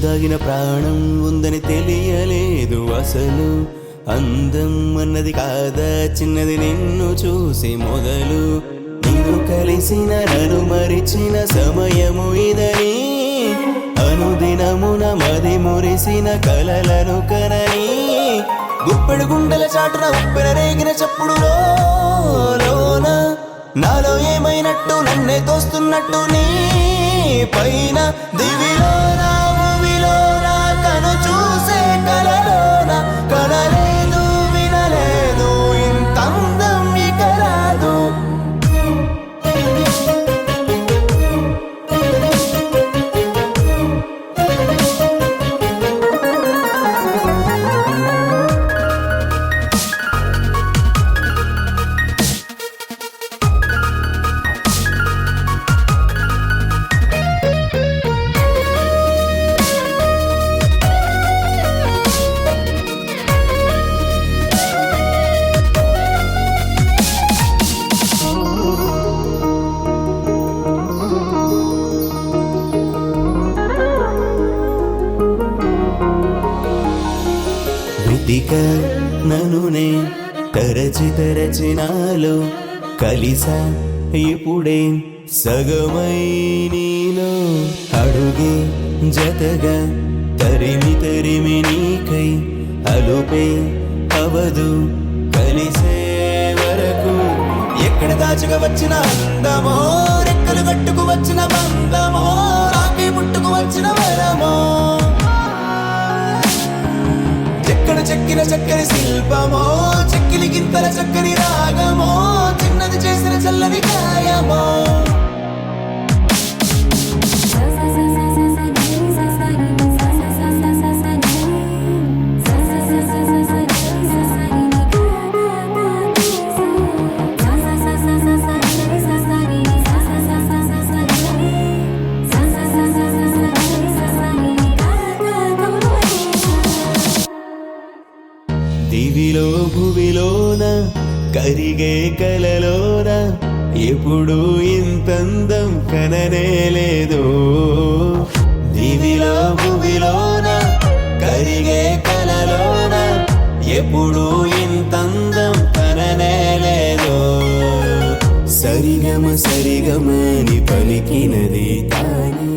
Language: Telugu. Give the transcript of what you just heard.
దాగిన ప్రాణం ఉందని తెలియలేదు అసలు. అందం అన్నది కాదా చిన్నది నిన్ను చూసి మొదలు. నిన్ను కలిసిన నన్ను మరిచిన సమయము ఇదని, అనుదినమున మది మురిసిన కలలను కనని. గుప్పెడు గుండెల చాటున ఉప్పెన రేగిన చప్పుడులో లోన నాలో ఏమైనట్టు నన్నే తోస్తున్నట్టు నీ పైన. దివిలోన భూమిలోన కను చూసే కలలోన కనలేదు వినలేదు ఇంత అందం ఇక రాదు. వెతిక ననునే తరచి తరచి నాలో కలిసా ఇప్పుడే సగమై నీలో. అడుగే జతగా తరిమి తరిమి నీకై అలుపే అవదు కలిసే వరకు. ఎక్కడ దాచుగా వచ్చిన అందమో, రెక్కలు కట్టుకు వచ్చిన బంధమో, రాకి పుట్టుకు వచ్చిన వరమో, చెక్కిన చక్కని శిల్పమో, చెక్కిలి గింతల చక్కని రాగమో, చిన్నది చేసిన చల్లని గాయమో. దివిలో భువిలోన కరిగే కలలోన ఎప్పుడు ఇంతందం కననే లేదు. దివిలో భువిలోన కరిగే కలలోన ఎప్పుడు ఇంతందం కననే లేదు. సరిగమ సరిగమని పలికినది తానే